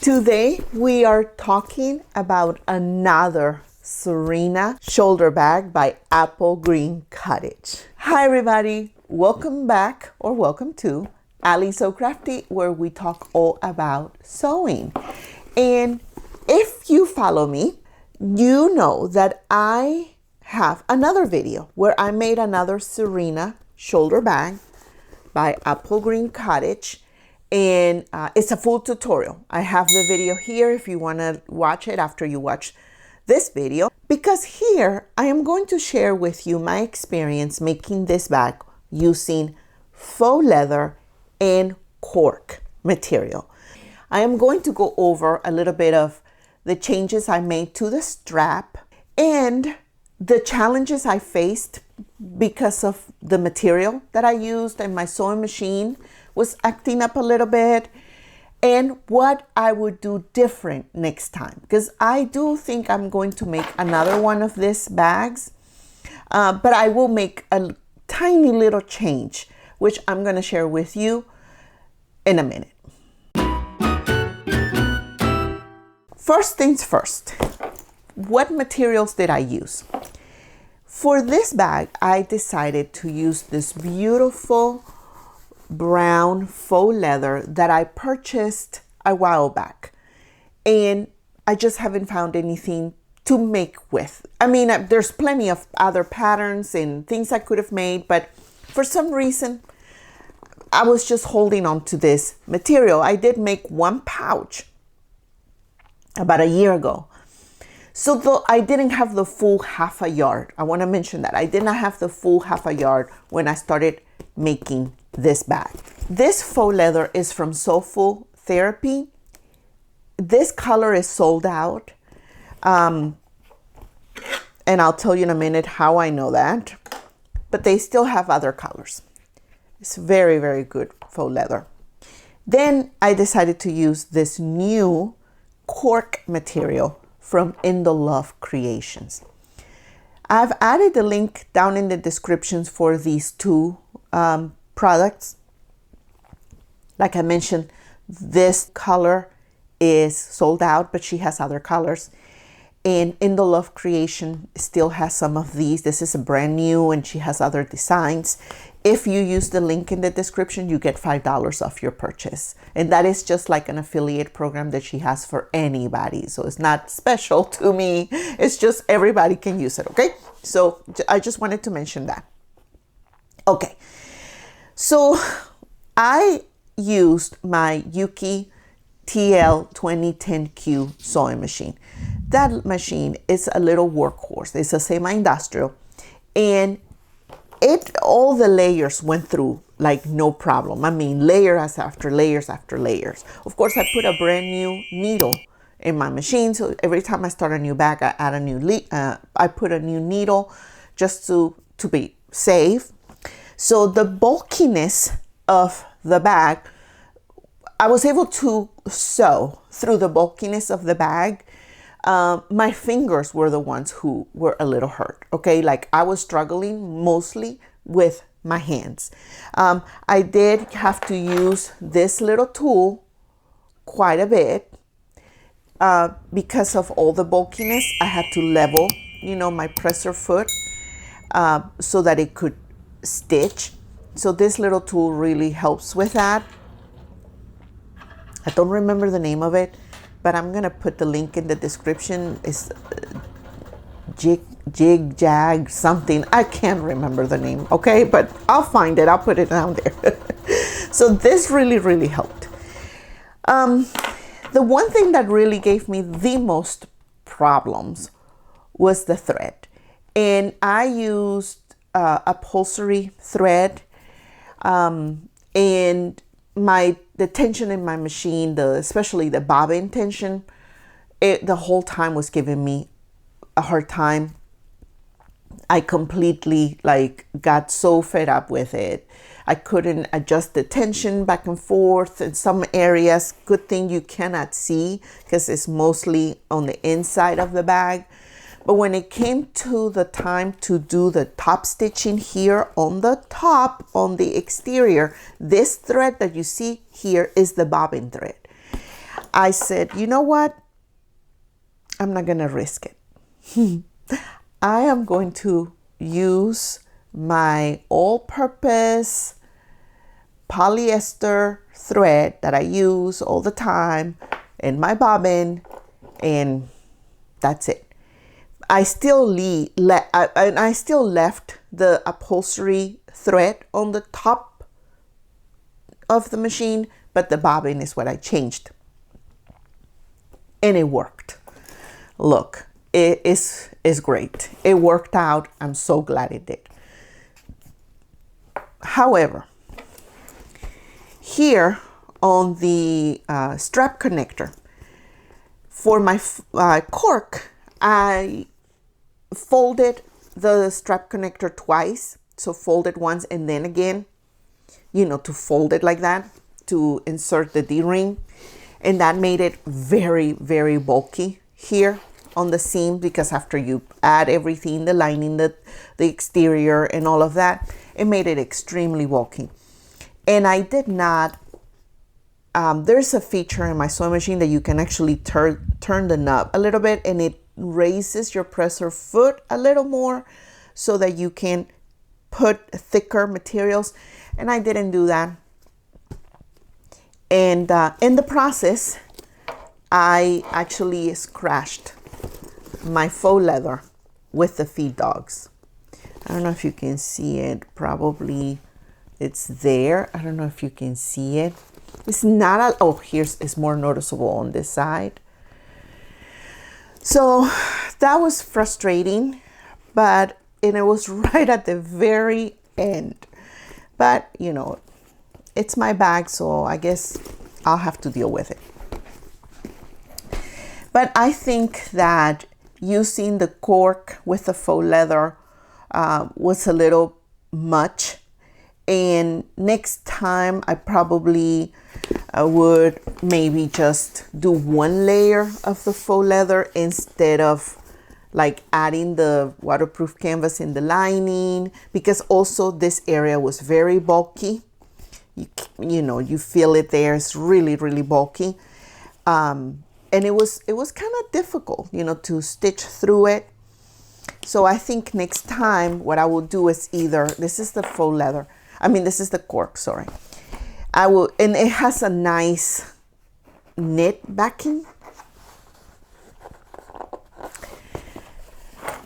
Today we are talking about another Serena Shoulder Bag by Apple Green Cottage. Hi everybody, welcome back or welcome to Ali So Crafty, where we talk all about sewing. And if you follow me, you know that I have another video where I made another Serena Shoulder Bag by Apple Green Cottage. And it's a full tutorial. I have the video here if you want to watch it after you watch this video, because here I am going to share with you my experience making this bag using faux leather and cork material. I am going to go over a little bit of the changes I made to the strap and the challenges I faced because of the material that I used, and my sewing machine was acting up a little bit, and what I would do different next time, because I do think I'm going to make another one of these bags, but I will make a tiny little change, which I'm going to share with you in a minute. First things first, what materials did I use? For this bag, I decided to use this beautiful brown faux leather that I purchased a while back, and I just haven't found anything to make with. I mean, there's plenty of other patterns and things I could have made, but for some reason I was just holding on to this material. I did make one pouch about a year ago, so though I didn't have the full half a yard. I want to mention that I did not have the full half a yard when I started making this bag. This faux leather is from Soulful Therapy. This color is sold out, and I'll tell you in a minute how I know that, but they still have other colors. It's very, very good faux leather. Then I decided to use this new cork material from IndoLove Creations. I've added the link down in the descriptions for these two products. Like I mentioned, this color is sold out, but she has other colors. And IndoLove Creation still has some of these. This is a brand new, and she has other designs. If you use the link in the description, you get $5 off your purchase. And that is just like an affiliate program that she has for anybody. So it's not special to me. It's just everybody can use it, okay? So I just wanted to mention that. Okay, so I used my Yuki TL2010Q sewing machine. That machine is a little workhorse. It's a semi-industrial, and all the layers went through like no problem. I mean, layers after layers after layers. Of course, I put a brand new needle in my machine, so every time I start a new bag, I add a new I put a new needle just to be safe. So the bulkiness of the bag, I was able to sew through the bulkiness of the bag. My fingers were the ones who were a little hurt, okay? Like I was struggling mostly with my hands. I did have to use this little tool quite a bit because of all the bulkiness. I had to level, my presser foot so that it could stitch. So this little tool really helps with that. I don't remember the name of it, but I'm gonna put the link in the description. It's jig jag something. I can't remember the name, okay? But I'll find it. I'll put it down there. So this really helped. The one thing that really gave me the most problems was the thread, and I used upholstery thread, and the tension in my machine, especially the bobbin tension, the whole time was giving me a hard time. I completely got so fed up with it. I couldn't adjust the tension back and forth in some areas. Good thing you cannot see because it's mostly on the inside of the bag. But when it came to the time to do the top stitching here on the top, on the exterior, this thread that you see here is the bobbin thread. I said, you know what? I'm not going to risk it. I am going to use my all-purpose polyester thread that I use all the time in my bobbin, and that's it. I still left the upholstery thread on the top of the machine, but the bobbin is what I changed. And it worked. Look, it is great. It worked out. I'm so glad it did. However, here on the strap connector for my cork, I folded the strap connector twice. So fold it once and then again, to fold it like that to insert the D-ring. And that made it very, very bulky here on the seam, because after you add everything, the lining, the exterior and all of that, it made it extremely bulky. And I did not, there's a feature in my sewing machine that you can actually turn the knob a little bit, and it raises your presser foot a little more so that you can put thicker materials. And I didn't do that. And in the process, I actually scratched my faux leather with the feed dogs. I don't know if you can see it. Probably it's there. I don't know if you can see it. It's not it's more noticeable on this side. So that was frustrating, and it was right at the very end. But it's my bag, so I guess I'll have to deal with it. But I think that using the cork with the faux leather was a little much. And next time I probably would maybe just do one layer of the faux leather instead of like adding the waterproof canvas in the lining, because also this area was very bulky. You feel it there. It's really, really bulky. And it was kind of difficult, to stitch through it. So I think next time what I will do is this is the faux leather. This is the cork, sorry. And it has a nice knit backing.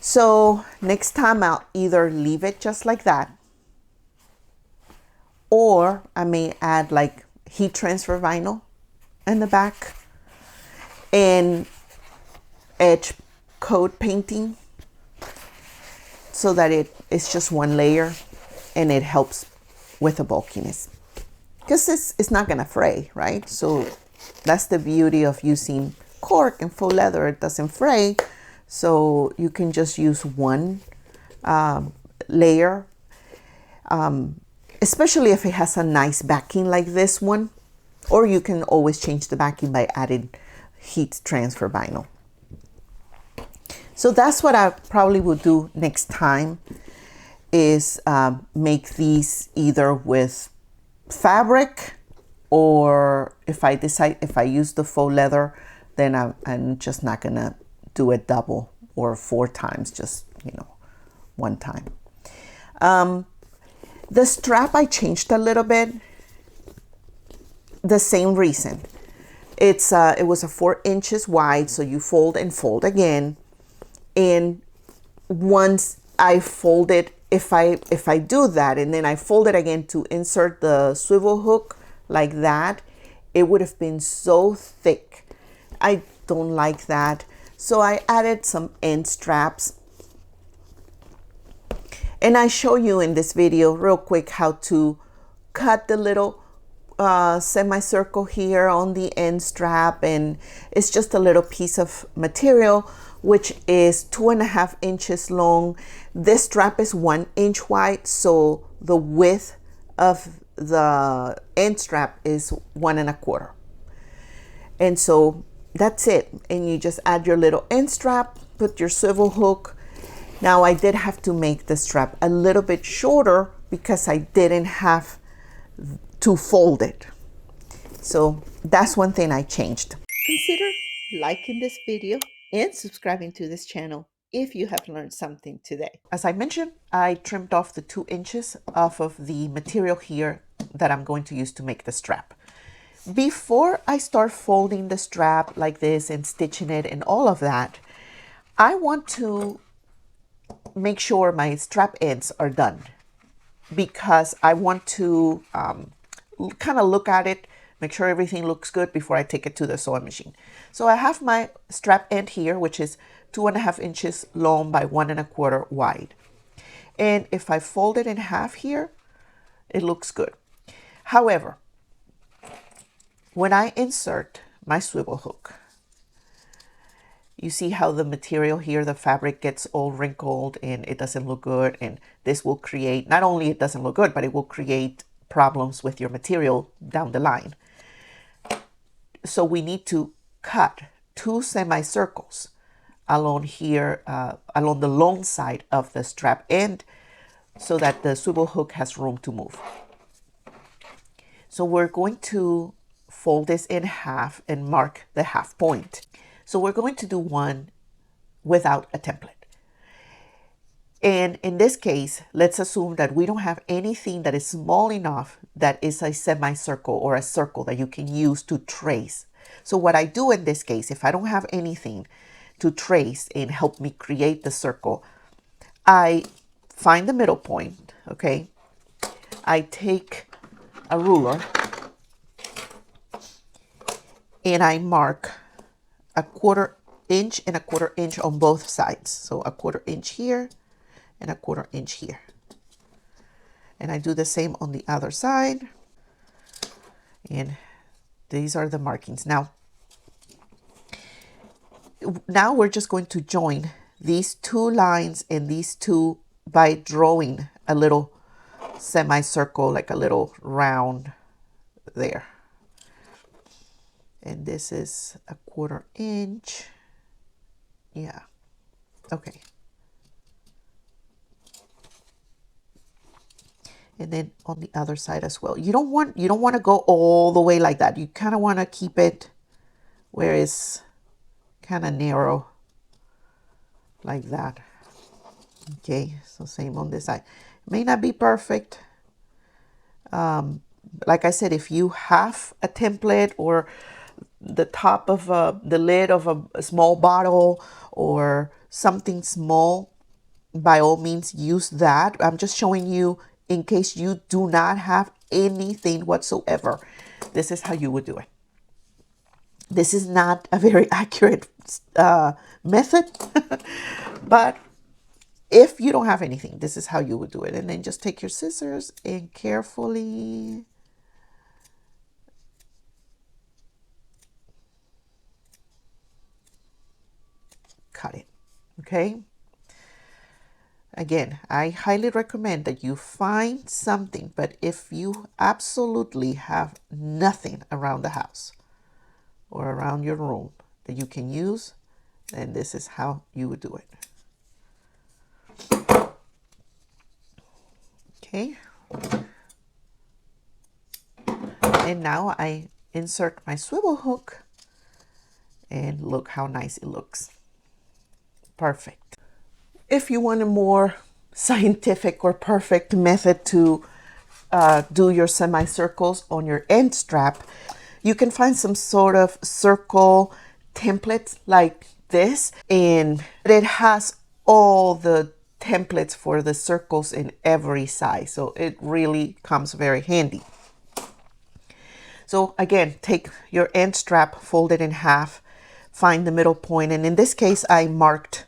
So next time I'll either leave it just like that, or I may add like heat transfer vinyl in the back and edge coat painting so that it's just one layer and it helps with the bulkiness, because it's not gonna fray, right? So that's the beauty of using cork and faux leather. It doesn't fray, so you can just use one layer, especially if it has a nice backing like this one, or you can always change the backing by adding heat transfer vinyl. So that's what I probably would do next time, is make these either with fabric, or if I use the faux leather, then I'm just not gonna do it double or 4 times, just one time. The strap I changed a little bit, the same reason. It was a 4 inches wide, so you fold and fold again. And once I fold it, if I do that and then I fold it again to insert the swivel hook like that, it would have been so thick. I don't like that. So I added some end straps. And I show you in this video real quick how to cut the little semicircle here on the end strap. And it's just a little piece of material, which is 2.5 inches long. This strap is 1 inch wide, so the width of the end strap is 1.25. And so that's it. And you just add your little end strap, put your swivel hook. Now I did have to make the strap a little bit shorter because I didn't have to fold it. So that's one thing I changed. Consider liking this video and subscribing to this channel if you have learned something today. As I mentioned, I trimmed off the 2 inches off of the material here that I'm going to use to make the strap. Before I start folding the strap like this and stitching it and all of that, I want to make sure my strap ends are done, because I want to kind of look at it, make sure everything looks good before I take it to the sewing machine. So I have my strap end here, which is 2.5 inches long by 1.25 wide. And if I fold it in half here, it looks good. However, when I insert my swivel hook, you see how the material here, the fabric gets all wrinkled and it doesn't look good. And this will create, not only it doesn't look good, but it will create problems with your material down the line. So we need to cut 2 semicircles along here, along the long side of the strap end, so that the swivel hook has room to move. So we're going to fold this in half and mark the half point. So we're going to do one without a template. And in this case, let's assume that we don't have anything that is small enough that is a semicircle or a circle that you can use to trace. So what I do in this case, if I don't have anything to trace and help me create the circle, I find the middle point, okay? I take a ruler and I mark 1/4 inch and 1/4 inch on both sides. So 1/4 inch here and 1/4 inch here. And I do the same on the other side. And these are the markings. Now we're just going to join these 2 lines and these 2 by drawing a little semicircle, like a little round there. And this is 1/4 inch. Yeah. Okay. And then on the other side as well. You don't want to go all the way like that. You kind of want to keep it where it's kind of narrow like that. Okay, so same on this side. It may not be perfect. Like I said, if you have a template or the top of the lid of a small bottle or something small, by all means use that. I'm just showing you in case you do not have anything whatsoever. This is how you would do it. This is not a very accurate method, but if you don't have anything, this is how you would do it. And then just take your scissors and carefully cut it, okay? Again, I highly recommend that you find something, but if you absolutely have nothing around the house or around your room that you can use, then this is how you would do it. Okay. And now I insert my swivel hook and look how nice it looks. Perfect. If you want a more scientific or perfect method to do your semicircles on your end strap, you can find some sort of circle templates like this, and it has all the templates for the circles in every size, so it really comes very handy. So again, take your end strap, fold it in half, find the middle point, and in this case I marked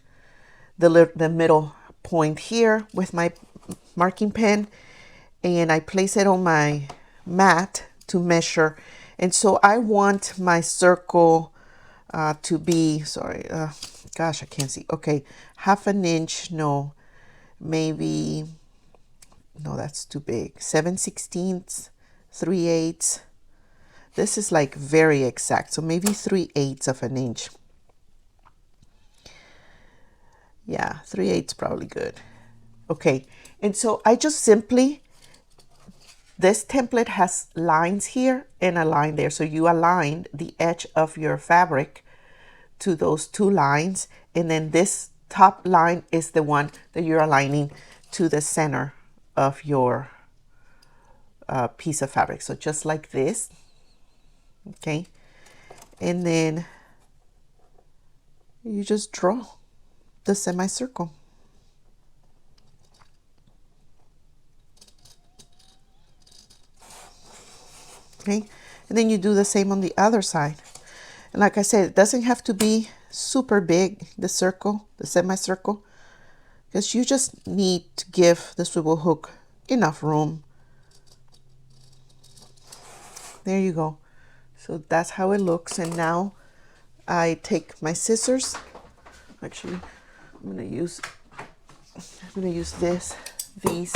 the middle point here with my marking pen, and I place it on my mat to measure. And so I want my circle to be, sorry, gosh, I can't see. Okay, 1/2 inch, no, maybe, no, that's too big. 7/16, 3/8. This is like very exact, so maybe 3/8 of an inch. Yeah, 3/8 probably good. Okay, and so I just simply This template has lines here and a line there. So you aligned the edge of your fabric to those two lines. And then this top line is the one that you're aligning to the center of your piece of fabric. So just like this, okay? And then you just draw the semicircle. Okay, and then you do the same on the other side. And like I said, it doesn't have to be super big, the circle, the semicircle, because you just need to give the swivel hook enough room. There you go. So that's how it looks. And now I take my scissors. Actually, I'm gonna use these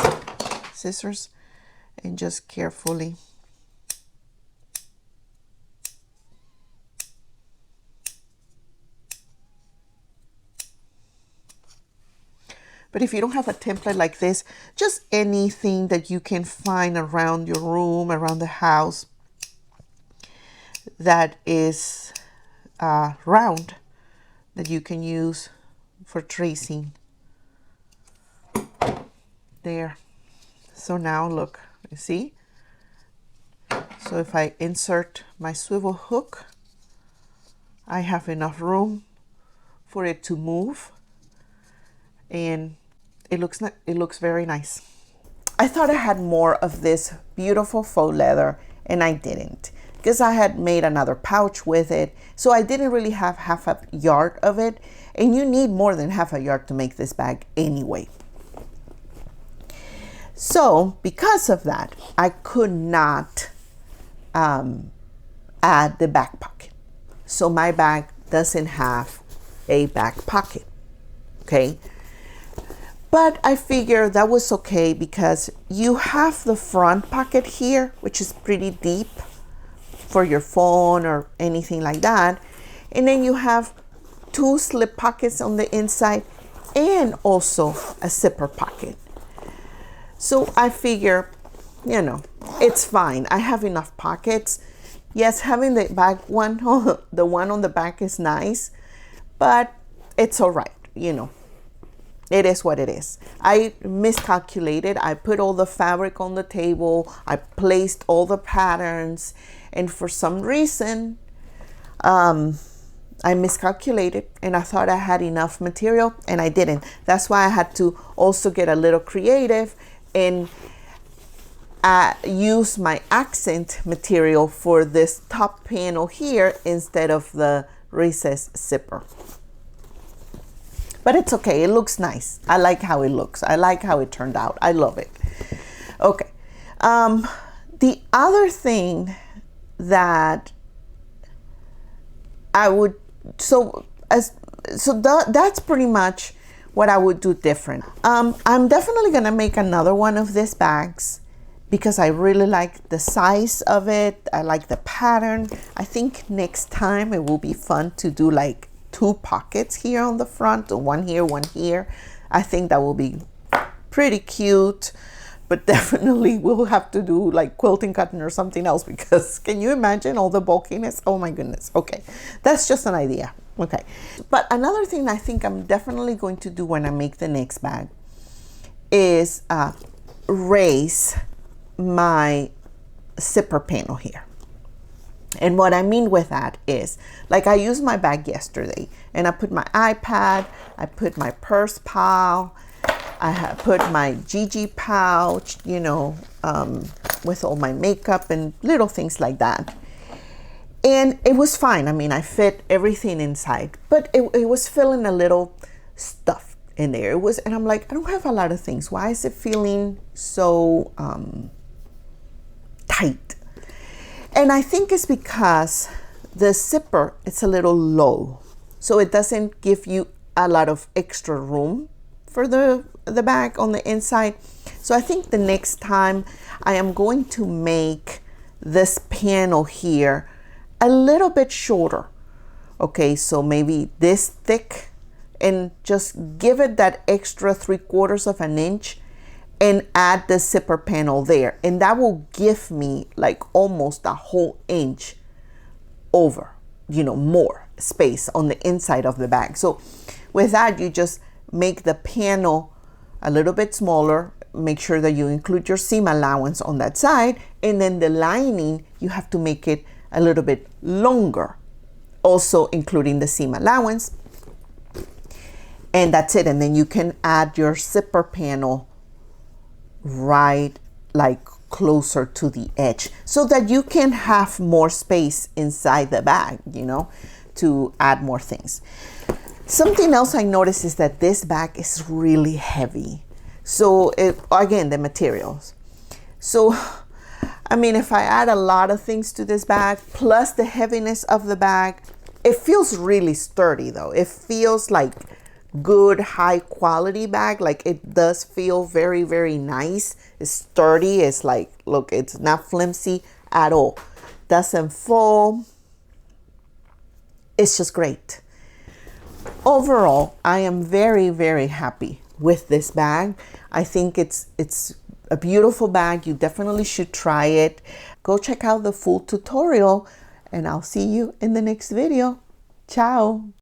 scissors, and just carefully But if you don't have a template like this, just anything that you can find around your room, around the house, that is round, that you can use for tracing. There. So now look, you see? So if I insert my swivel hook, I have enough room for it to move, and it looks very nice. I thought I had more of this beautiful faux leather, and I didn't, because I had made another pouch with it. So I didn't really have half a yard of it, and you need more than half a yard to make this bag anyway. So because of that, I could not add the back pocket. So my bag doesn't have a back pocket, okay? But I figured that was okay, because you have the front pocket here, which is pretty deep for your phone or anything like that. And then you have two slip pockets on the inside and also a zipper pocket. So I figure, you know, it's fine. I have enough pockets. Yes, having the back one, the one on the back is nice, but it's all right, you know. It is what it is. I miscalculated. I put all the fabric on the table. I placed all the patterns. And for some reason, I miscalculated, and I thought I had enough material, and I didn't. That's why I had to also get a little creative and use my accent material for this top panel here instead of the recessed zipper. But it's okay, it looks nice. I like how it looks. I like how it turned out. I love it. Okay. The other thing that I would, that's pretty much what I would do different. I'm definitely gonna make another one of these bags, because I really like the size of it. I like the pattern. I think next time it will be fun to do like two pockets here on the front, one here, one here. I think that will be pretty cute, but definitely we'll have to do like quilting cotton or something else, because can you imagine all the bulkiness? Oh my goodness. Okay, that's just an idea. Okay, but another thing I think I'm definitely going to do when I make the next bag is raise my zipper panel here. And what I mean with that is, like, I used my bag yesterday, and I put my iPad, I put my purse pile, I put my GG pouch, you know, with all my makeup and little things like that. And it was fine. I mean, I fit everything inside, but it was feeling a little stuffed in there. And I'm like, I don't have a lot of things. Why is it feeling so tight? And I think it's because the zipper, it's a little low. So it doesn't give you a lot of extra room for the bag on the inside. So I think the next time I am going to make this panel here a little bit shorter. Okay, so maybe this thick, and just give it that extra 3/4 of an inch, and add the zipper panel there. And that will give me like almost a whole inch over, you know, more space on the inside of the bag. So with that, you just make the panel a little bit smaller. Make sure that you include your seam allowance on that side, and then the lining, you have to make it a little bit longer, also including the seam allowance. And that's it. And then you can add your zipper panel right like closer to the edge so that you can have more space inside the bag, you know, to add more things. Something else I noticed is that this bag is really heavy. So again, the materials. So, I mean, if I add a lot of things to this bag, plus the heaviness of the bag, it feels really sturdy though. It feels like good, high quality bag. Like it does feel very, very nice. It's sturdy. It's like, look, it's not flimsy at all. Doesn't fall. It's just great. Overall, I am very, very happy with this bag. I think it's a beautiful bag. You definitely should try it. Go check out the full tutorial, and I'll see you in the next video. Ciao.